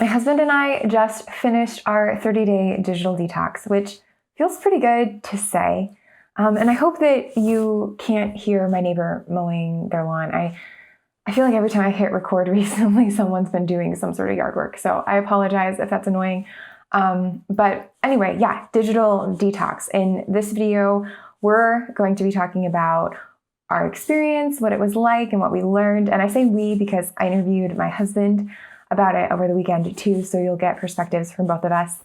husband and I just finished our 30-day digital detox, which feels pretty good to say. And I hope that you can't hear my neighbor mowing their lawn. I feel like every time I hit record recently, someone's been doing some sort of yard work. So I apologize if that's annoying. But anyway, yeah, digital detox. In this video, we're going to be talking about our experience, what it was like, and what we learned. And I say we because I interviewed my husband about it over the weekend too, so you'll get perspectives from both of us.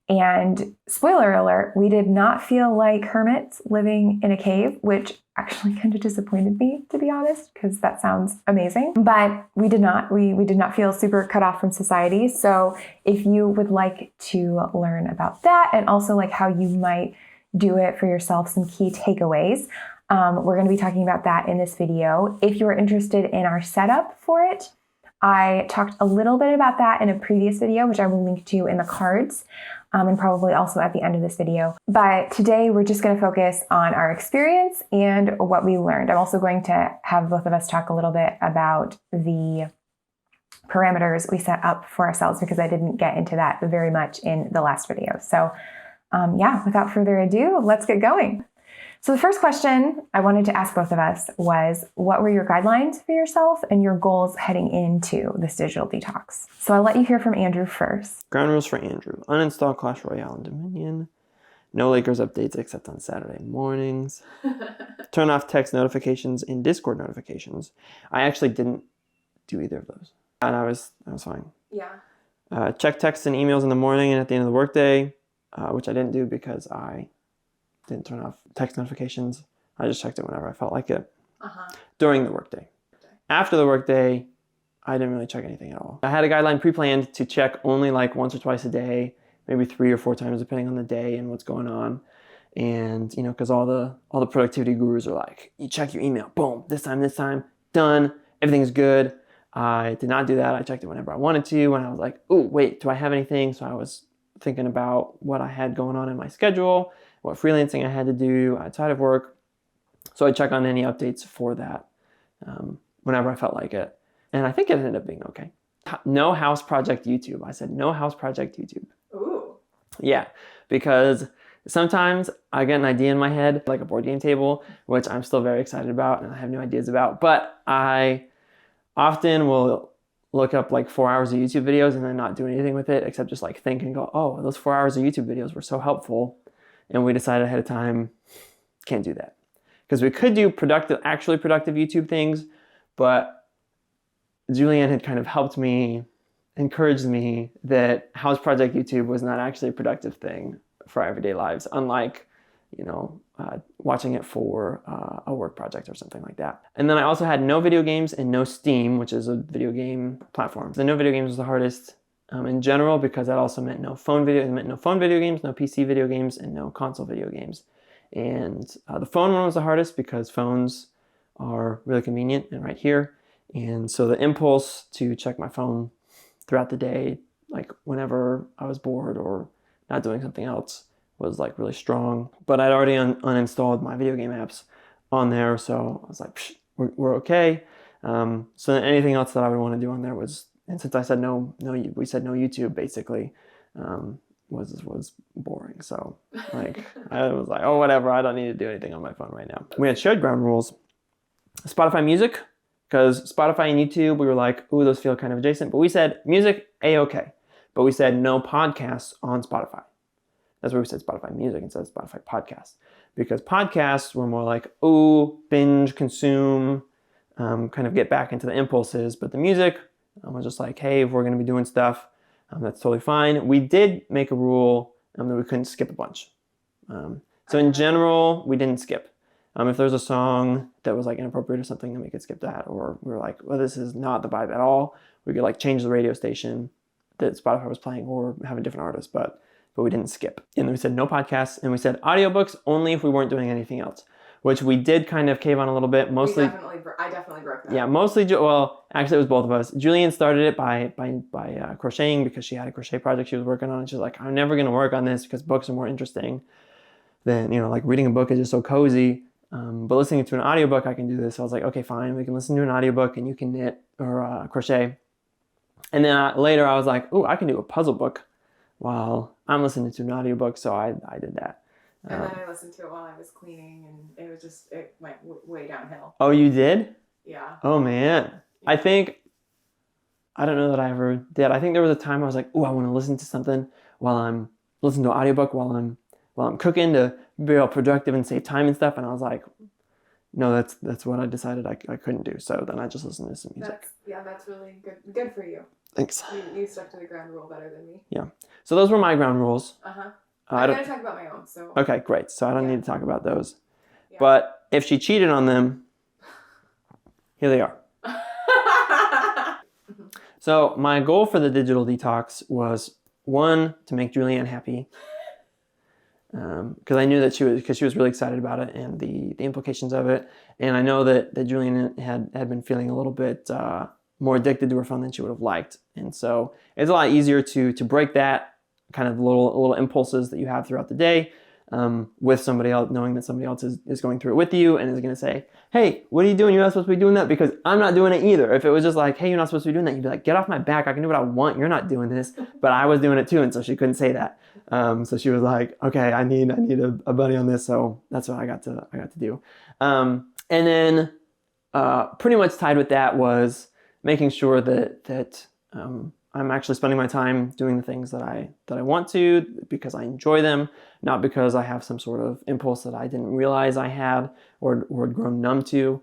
And spoiler alert, we did not feel like hermits living in a cave, which actually kind of disappointed me, to be honest, because that sounds amazing. But we did not. We did not feel super cut off from society. So if you would like to learn about that and also like how you might do it for yourself, some key takeaways, we're going to be talking about that in this video. If you're interested in our setup for it, I talked a little bit about that in a previous video, which I will link to in the cards, and probably also at the end of this video. But today we're just going to focus on our experience and what we learned. I'm also going to have both of us talk a little bit about the parameters we set up for ourselves, because I didn't get into that very much in the last video. So yeah, without further ado, let's get going. So the first question I wanted to ask both of us was, what were your guidelines for yourself and your goals heading into this digital detox? So I'll let you hear from Andrew first. Ground rules for Andrew. Uninstall Clash Royale and Dominion. No Lakers updates except on Saturday mornings. Turn off text notifications and Discord notifications. I actually didn't do either of those. And I was fine. Yeah. Check texts and emails in the morning and at the end of the workday, which I didn't do because I didn't turn off text notifications. I just checked it whenever I felt like it during the workday. After the workday, I didn't really check anything at all. I had a guideline pre-planned to check only like once or twice a day, maybe 3 or 4 times depending on the day and what's going on. And you know, because all the productivity gurus are like, you check your email, boom, this time, done, everything's good. I did not do that. I checked it whenever I wanted to, when I was like, oh wait, do I have anything? So I was thinking about what I had going on in my schedule, what freelancing I had to do outside of work. So I check on any updates for that whenever I felt like it. And I think it ended up being okay. No house project YouTube. I said no house project YouTube. Ooh. Yeah, because sometimes I get an idea in my head, like a board game table, which I'm still very excited about and I have new ideas about. But I often will look up like 4 hours of YouTube videos and then not do anything with it except just like think and go, oh, those 4 hours of YouTube videos were so helpful. And we decided ahead of time, can't do that. Because we could do actually productive YouTube things, but Julianne had kind of helped me, encouraged me that House Project YouTube was not actually a productive thing for our everyday lives, unlike, you know, watching it for a work project or something like that. And then I also had no video games and no Steam, which is a video game platform. The no video games was the hardest in general, because that also meant no phone video games, no PC video games, and no console video games. And the phone one was the hardest because phones are really convenient and right here. And so the impulse to check my phone throughout the day, like whenever I was bored or not doing something else, was like really strong. But I'd already uninstalled my video game apps on there, so I was like, we're okay. So then anything else that I would want to do on there was, and since I said we said no YouTube basically, was boring. So like I was like, oh whatever, I don't need to do anything on my phone right now. We had shared ground rules. Spotify music, because Spotify and YouTube, we were like, ooh, those feel kind of adjacent. But we said music, A-okay. But we said no podcasts on Spotify. That's where we said Spotify music instead of Spotify podcasts. Because podcasts were more like, ooh, binge, consume, kind of get back into the impulses. But the music, I was just like, hey, if we're going to be doing stuff, that's totally fine. We did make a rule that we couldn't skip a bunch. So in general, we didn't skip. If there's a song that was like inappropriate or something, then we could skip that. Or we were like, well, this is not the vibe at all. We could like change the radio station that Spotify was playing or have a different artist, but we didn't skip. And then we said no podcasts, and we said audiobooks only if we weren't doing anything else, which we did kind of cave on a little bit. Mostly, I definitely broke that. Yeah, mostly. Well, actually, it was both of us. Julian started it by crocheting because she had a crochet project she was working on, and she's like, I'm never going to work on this because books are more interesting than, you know, like reading a book is just so cozy. But listening to an audiobook, I can do this. So I was like, okay, fine, we can listen to an audiobook and you can knit or crochet. And then later I was like, oh, I can do a puzzle book while I'm listening to an audiobook. So I did that. And then I listened to it while I was cleaning, and it went way downhill. Oh, you did? Yeah. Oh, man. Yeah. I don't know that I ever did. I think there was a time I was like, oh, I want to listen to something while I'm listening to an audiobook while I'm cooking to be all productive and save time and stuff. And I was like, no, that's what I decided I couldn't do. So then I just listened to some music. That's really good for you. Thanks. You stuck to the ground rule better than me. Yeah. So those were my ground rules. Uh-huh. I'm going to talk about my own. So. Okay, great. So I don't need to talk about those. Yeah. But if she cheated on them, here they are. So my goal for the digital detox was, one, to make Julianne happy. Because I knew that she was really excited about it and the implications of it. And I know that Julianne had been feeling a little bit more addicted to her phone than she would have liked. And so it's a lot easier to break that kind of little impulses that you have throughout the day with somebody else, knowing that somebody else is going through it with you and is going to say, hey, what are you doing? You're not supposed to be doing that, because I'm not doing it either. If it was just like, hey, you're not supposed to be doing that, you'd be like, get off my back. I can do what I want. You're not doing this. But I was doing it too. And so she couldn't say that. So she was like, okay, I need a buddy on this. So that's what I got to do. And then pretty much tied with that was making sure that I'm actually spending my time doing the things that I want to, because I enjoy them, not because I have some sort of impulse that I didn't realize I had or had grown numb to,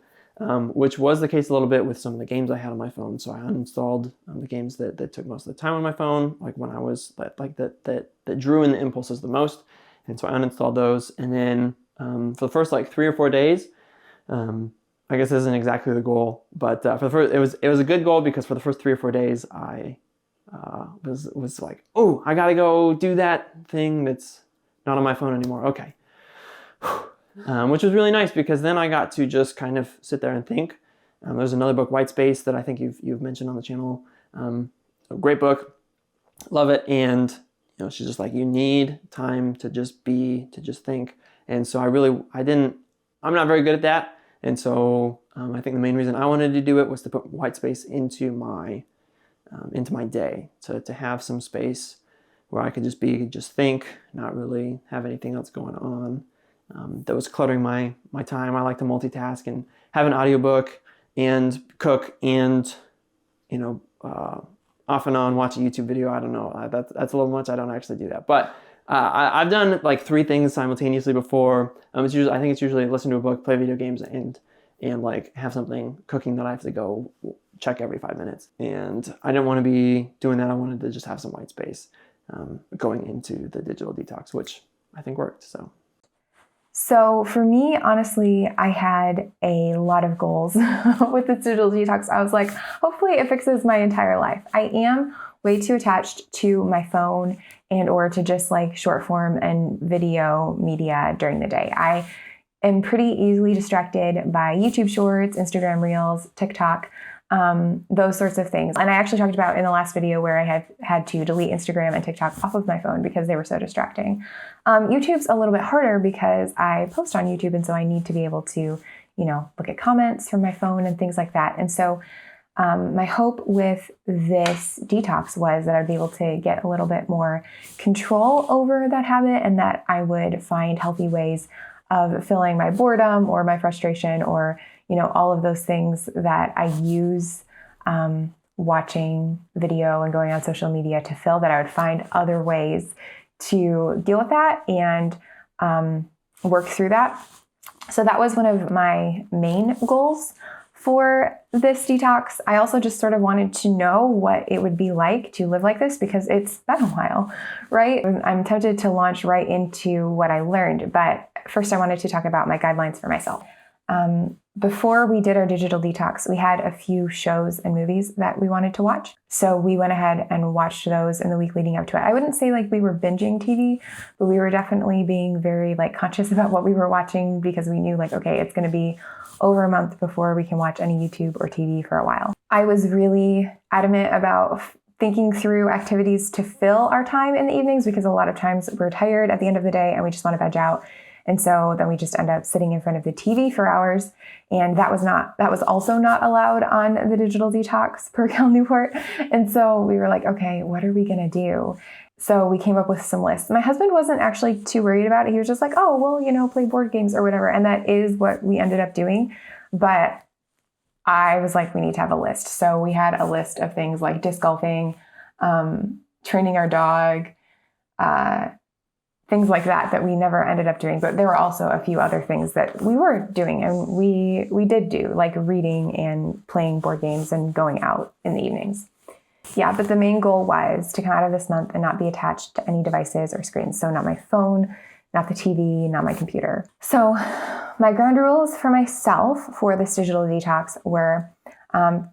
which was the case a little bit with some of the games I had on my phone. So I uninstalled the games that took most of the time on my phone, like when I was that drew in the impulses the most. And so I uninstalled those. And then for the first 3 or 4 days, I guess this isn't exactly the goal, but for the first, it was a good goal, because for the first 3 or 4 days I was like, oh, I gotta go do that thing that's not on my phone anymore. Okay. Which was really nice, because then I got to just kind of sit there and think. There's another book, White Space, that I think you've mentioned on the channel. A great book, love it. And she's just like, you need time to just think. And so I'm not very good at that. And so I think the main reason I wanted to do it was to put white space into my day, to have some space where I could just think, not really have anything else going on that was cluttering my time. I like to multitask and have an audiobook and cook and off and on watch a YouTube video. I don't know, that's a little much. I don't actually do that, but I've done 3 things simultaneously before. I think it's usually listen to a book, play video games, and have something cooking that I have to go check every 5 minutes. And I didn't want to be doing that. I wanted to just have some white space going into the digital detox, which I think worked. So for me, honestly, I had a lot of goals with the digital detox. I was like, hopefully it fixes my entire life. I am way too attached to my phone and or to just short form and video media during the day. I am pretty easily distracted by YouTube Shorts, Instagram Reels, TikTok, those sorts of things. And I actually talked about in the last video where I had to delete Instagram and TikTok off of my phone because they were so distracting. YouTube's a little bit harder because I post on YouTube, and so I need to be able to, look at comments from my phone and things like that. And so my hope with this detox was that I'd be able to get a little bit more control over that habit, and that I would find healthy ways of filling my boredom or my frustration or, all of those things that I use watching video and going on social media to fill, that I would find other ways to deal with that and work through that. So that was one of my main goals for this detox. I also just sort of wanted to know what it would be like to live like this, because it's been a while, right? I'm tempted to launch right into what I learned, but first I wanted to talk about my guidelines for myself. Before we did our digital detox, we had a few shows and movies that we wanted to watch. So we went ahead and watched those in the week leading up to it. I wouldn't say we were binging TV, but we were definitely being very conscious about what we were watching, because we knew okay, it's going to be over a month before we can watch any YouTube or TV for a while. I was really adamant about thinking through activities to fill our time in the evenings, because a lot of times we're tired at the end of the day and we just want to veg out. And so then we just end up sitting in front of the TV for hours. And that was also not allowed on the digital detox per Cal Newport. And so we were like, okay, what are we going to do? So we came up with some lists. My husband wasn't actually too worried about it. He was just like, oh, well, play board games or whatever. And that is what we ended up doing. But I was like, we need to have a list. So we had a list of things like disc golfing, training our dog, things like that we never ended up doing. But there were also a few other things that we were doing and we did do, like reading and playing board games and going out in the evenings. Yeah, but the main goal was to come out of this month and not be attached to any devices or screens. So not my phone, not the TV, not my computer. So my ground rules for myself for this digital detox were,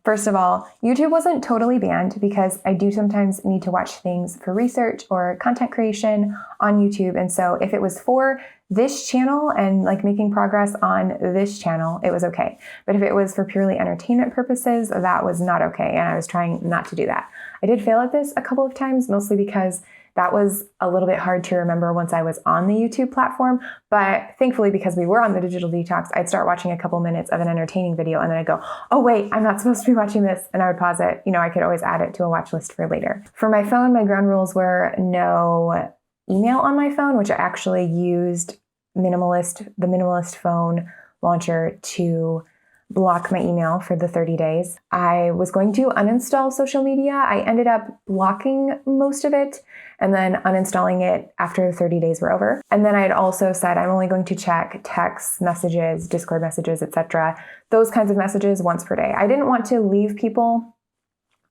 first of all, YouTube wasn't totally banned because I do sometimes need to watch things for research or content creation on YouTube. And so if it was for this channel and like making progress on this channel, it was okay. But if it was for purely entertainment purposes, that was not okay. And I was trying not to do that. I did fail at this a couple of times, mostly because that was a little bit hard to remember once I was on the YouTube platform. But thankfully, because we were on the digital detox, I'd start watching a couple minutes of an entertaining video and then I'd go, oh wait, I'm not supposed to be watching this. And I would pause it. I could always add it to a watch list for later. For my phone, my ground rules were no email on my phone, which I actually used the minimalist phone launcher to block my email for the 30 days. I was going to uninstall social media. I ended up blocking most of it and then uninstalling it after the 30 days were over. And then I had also said I'm only going to check text messages, Discord messages, etc., those kinds of messages once per day. I didn't want to leave people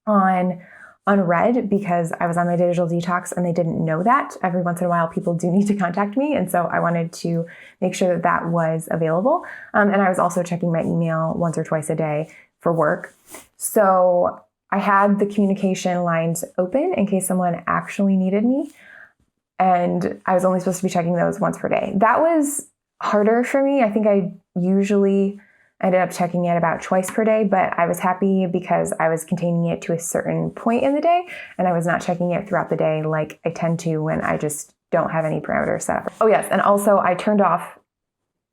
on unread because I was on my digital detox and they didn't know that. Every once in a while, people do need to contact me. And so I wanted to make sure that that was available. And I was also checking my email once or twice a day for work. So I had the communication lines open in case someone actually needed me. And I was only supposed to be checking those once per day. That was harder for me. I think I usually ended up checking it about twice per day, but I was happy because I was containing it to a certain point in the day and I was not checking it throughout the day like I tend to when I just don't have any parameters set up. Oh yes, and also I turned off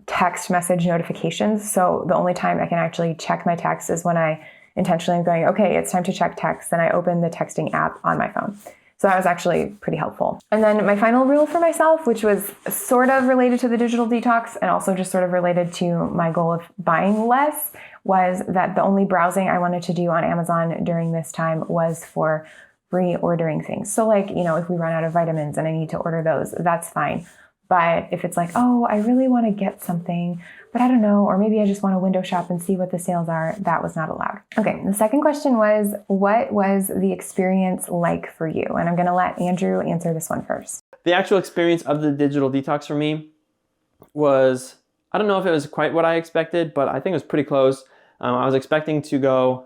text message notifications. So the only time I can actually check my text is when I intentionally am going, okay, it's time to check text, and I open the texting app on my phone. So that was actually pretty helpful. And then my final rule for myself, which was sort of related to the digital detox and also just sort of related to my goal of buying less, was that the only browsing I wanted to do on Amazon during this time was for reordering things. So like, if we run out of vitamins and I need to order those, that's fine. But if it's like, oh, I really want to get something, but I don't know, or maybe I just want to window shop and see what the sales are, that was not allowed. Okay, the second question was, what was the experience like for you? And I'm going to let Andrew answer this one first. The actual experience of the digital detox for me was, I don't know if it was quite what I expected, but I think it was pretty close. I was expecting to go,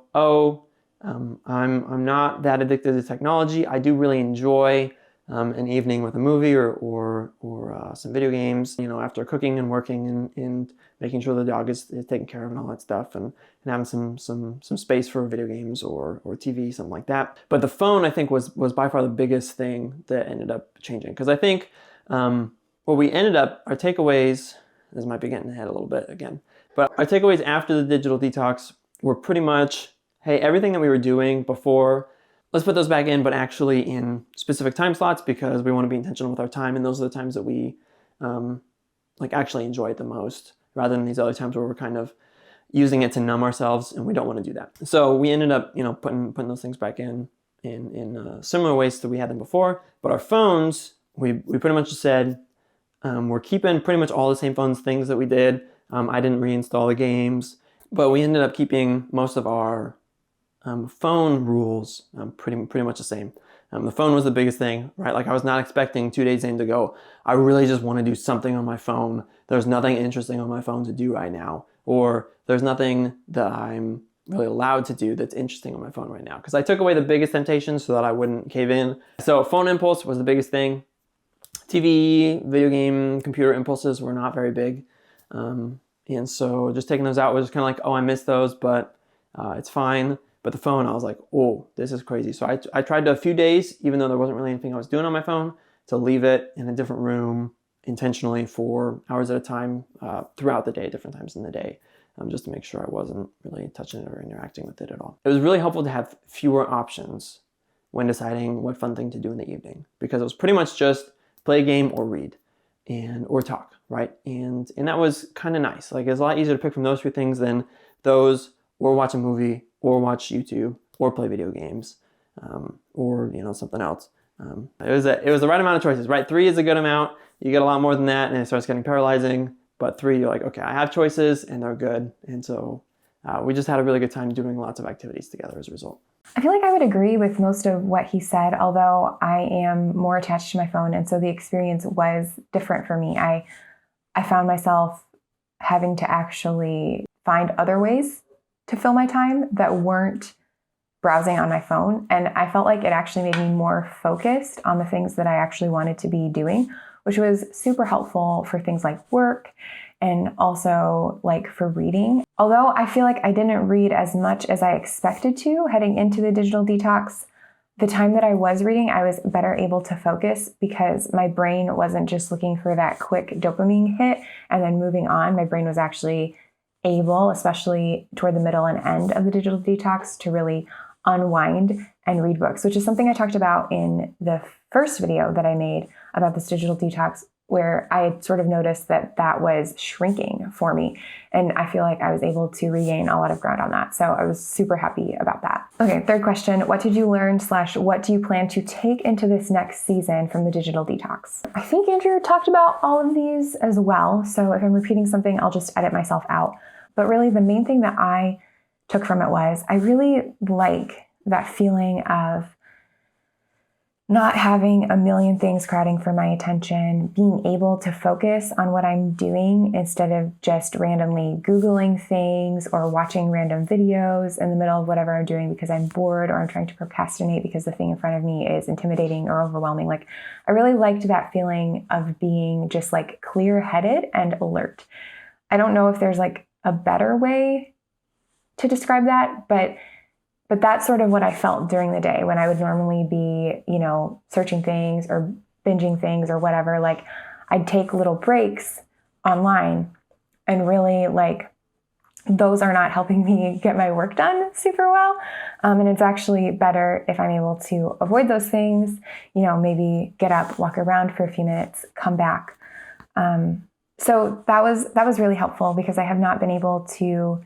I'm not that addicted to technology. I do really enjoy an evening with a movie or some video games, after cooking and working and making sure the dog is taken care of and all that stuff, and having some space for video games or TV, something like that. But the phone, I think, was by far the biggest thing that ended up changing. Because I think what we ended up, our takeaways, this might be getting ahead a little bit again, but our takeaways after the digital detox were pretty much, hey, everything that we were doing before, let's put those back in, but actually in specific time slots, because we want to be intentional with our time, and those are the times that we actually enjoy it the most, rather than these other times where we're kind of using it to numb ourselves, and we don't want to do that. So we ended up, putting those things back in similar ways that we had them before. But our phones, we pretty much just said we're keeping pretty much all the same things that we did. I didn't reinstall the games, but we ended up keeping most of our phone rules pretty much the same. The phone was the biggest thing, right? Like I was not expecting 2 days in to go, I really just want to do something on my phone. There's nothing interesting on my phone to do right now. Or there's nothing that I'm really allowed to do that's interesting on my phone right now. Because I took away the biggest temptation so that I wouldn't cave in. So phone impulse was the biggest thing. TV, video game, computer impulses were not very big. And so just taking those out was just kind of like, oh, I missed those, but it's fine. But the phone, I was like, oh, this is crazy. So I tried to a few days, even though there wasn't really anything I was doing on my phone, to leave it in a different room intentionally for hours at a time throughout the day, different times in the day, just to make sure I wasn't really touching it or interacting with it at all. It was really helpful to have fewer options when deciding what fun thing to do in the evening, because it was pretty much just play a game or read or talk, right? And that was kind of nice. Like, it's a lot easier to pick from those three things than those, or watch a movie, or watch YouTube, or play video games, or something else. It was the right amount of choices, right? 3 is a good amount. You get a lot more than that, and it starts getting paralyzing. But 3, you're like, okay, I have choices, and they're good. And so we just had a really good time doing lots of activities together as a result. I feel like I would agree with most of what he said, although I am more attached to my phone, and so the experience was different for me. I found myself having to actually find other ways to fill my time that weren't browsing on my phone, and I felt like it actually made me more focused on the things that I actually wanted to be doing, which was super helpful for things like work and also like for reading. Although I feel like I didn't read as much as I expected to heading into the digital detox, the time that I was reading, I was better able to focus because my brain wasn't just looking for that quick dopamine hit and then moving on. My brain was actually able, especially toward the middle and end of the digital detox, to really unwind and read books, which is something I talked about in the first video that I made about this digital detox, where I had sort of noticed that was shrinking for me. And I feel like I was able to regain a lot of ground on that. So I was super happy about that. Okay, third question. What did you learn / what do you plan to take into this next season from the digital detox? I think Andrew talked about all of these as well. So if I'm repeating something, I'll just edit myself out. But really the main thing that I took from it was I really like that feeling of not having a million things crowding for my attention, being able to focus on what I'm doing instead of just randomly Googling things or watching random videos in the middle of whatever I'm doing because I'm bored or I'm trying to procrastinate because the thing in front of me is intimidating or overwhelming. Like, I really liked that feeling of being just like clear-headed and alert. I don't know if there's like a better way to describe that, but that's sort of what I felt during the day when I would normally be, searching things or binging things or whatever. Like, I'd take little breaks online and really those are not helping me get my work done super well. And it's actually better if I'm able to avoid those things, maybe get up, walk around for a few minutes, come back. So that was really helpful because I have not been able to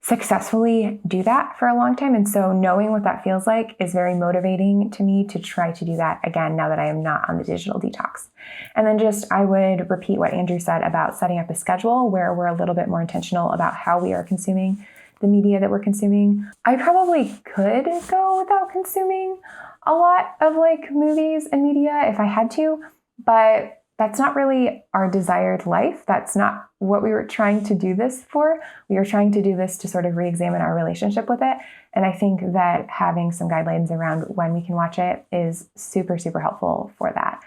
successfully do that for a long time. And so knowing what that feels like is very motivating to me to try to do that again now that I am not on the digital detox. And then I would repeat what Andrew said about setting up a schedule where we're a little bit more intentional about how we are consuming the media that we're consuming. I probably could go without consuming a lot of movies and media if I had to, but that's not really our desired life. That's not what we were trying to do this for. We were trying to do this to sort of re-examine our relationship with it. And I think that having some guidelines around when we can watch it is super, super helpful for that.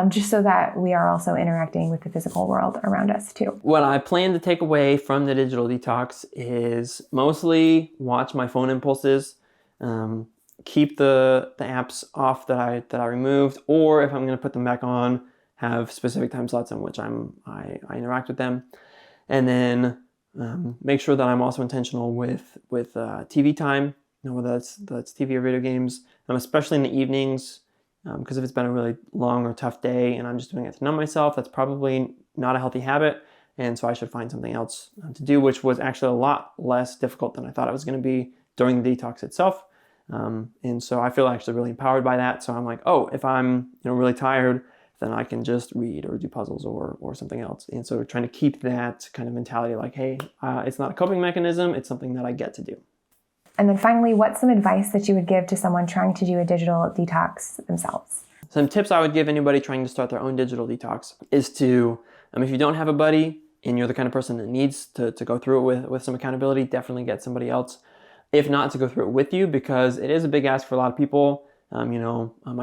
Just so that we are also interacting with the physical world around us too. What I plan to take away from the digital detox is mostly watch my phone impulses, keep the apps off that I removed, or if I'm going to put them back on, have specific time slots in which I interact with them, and then make sure that I'm also intentional with TV time, whether that's TV or video games, especially in the evenings, because if it's been a really long or tough day and I'm just doing it to numb myself, that's probably not a healthy habit, and so I should find something else to do, which was actually a lot less difficult than I thought it was going to be during the detox itself. And so I feel actually really empowered by that. So I'm like, oh, if I'm really tired, then I can just read or do puzzles or something else. And so we're trying to keep that kind of mentality like, hey, it's not a coping mechanism, it's something that I get to do. And then finally, what's some advice that you would give to someone trying to do a digital detox themselves? Some tips I would give anybody trying to start their own digital detox is to, if you don't have a buddy and you're the kind of person that needs to go through it with some accountability, definitely get somebody else. If not, to go through it with you, because it is a big ask for a lot of people. I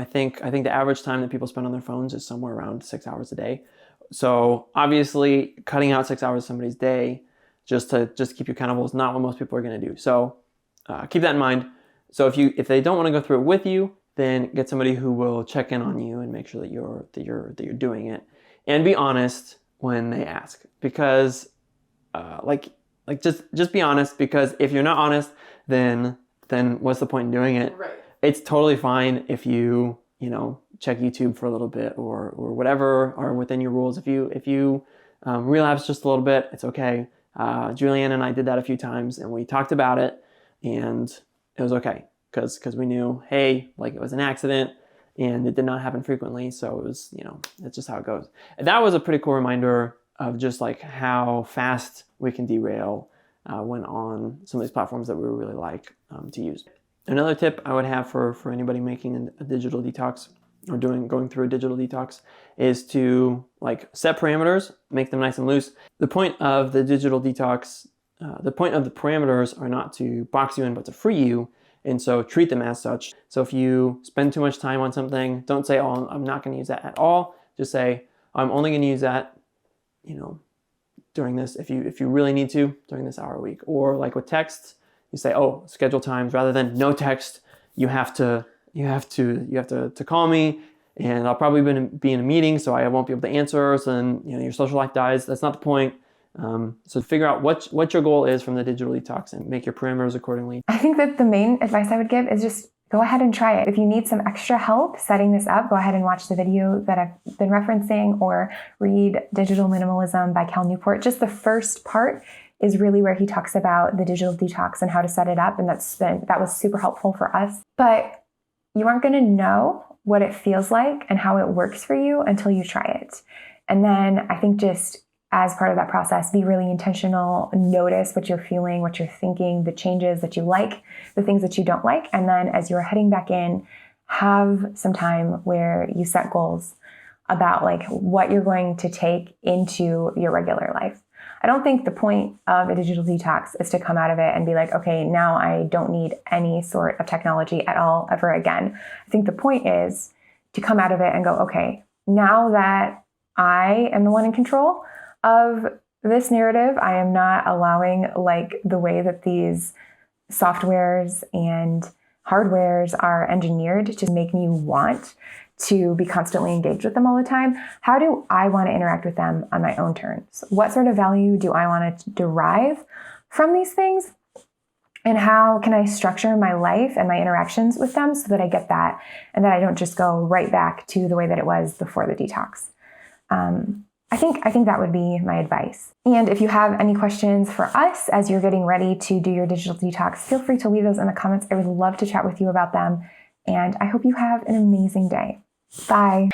think the average time that people spend on their phones is somewhere around 6 hours a day. So obviously cutting out 6 hours of somebody's day just to keep you accountable is not what most people are going to do. So keep that in mind. So if they don't want to go through it with you, then get somebody who will check in on you and make sure that you're doing it. and be honest when they ask, because just be honest, because if you're not honest, then what's the point in doing it? Right. It's totally fine if you check YouTube for a little bit or whatever are within your rules. If you relapse just a little bit, it's okay. Julianne and I did that a few times, and we talked about it, and it was okay because we knew, hey, like, it was an accident and it did not happen frequently. So it was, that's just how it goes. And that was a pretty cool reminder of just like how fast we can derail when on some of these platforms that we really like to use. Another tip I would have for anybody making a digital detox or going through a digital detox is to like set parameters, make them nice and loose. The point of the digital detox, the point of the parameters are not to box you in, but to free you. And so treat them as such. So if you spend too much time on something, don't say, oh, I'm not going to use that at all. Just say, I'm only going to use that, during this, if you really need to, during this hour a week. Or like with texts, you say, oh, schedule times, rather than no text. You have to call me, and I'll probably be in a meeting, so I won't be able to answer. So then your social life dies. That's not the point. So figure out what your goal is from the digital detox and make your parameters accordingly. I think that the main advice I would give is just go ahead and try it. If you need some extra help setting this up, go ahead and watch the video that I've been referencing, or read Digital Minimalism by Cal Newport. Just the first part is really where he talks about the digital detox and how to set it up. And that was super helpful for us. But you aren't going to know what it feels like and how it works for you until you try it. And then I think just as part of that process, be really intentional, notice what you're feeling, what you're thinking, the changes that you like, the things that you don't like. And then as you're heading back in, have some time where you set goals about like what you're going to take into your regular life. I don't think the point of a digital detox is to come out of it and be like, okay, now I don't need any sort of technology at all ever again. I think the point is to come out of it and go, okay, now that I am the one in control of this narrative, I am not allowing like the way that these softwares and hardwares are engineered to make me want to be constantly engaged with them all the time. How do I want to interact with them on my own terms? What sort of value do I want to derive from these things? And how can I structure my life and my interactions with them so that I get that and that I don't just go right back to the way that it was before the detox? I think that would be my advice. And if you have any questions for us as you're getting ready to do your digital detox, feel free to leave those in the comments. I would love to chat with you about them. And I hope you have an amazing day. Bye.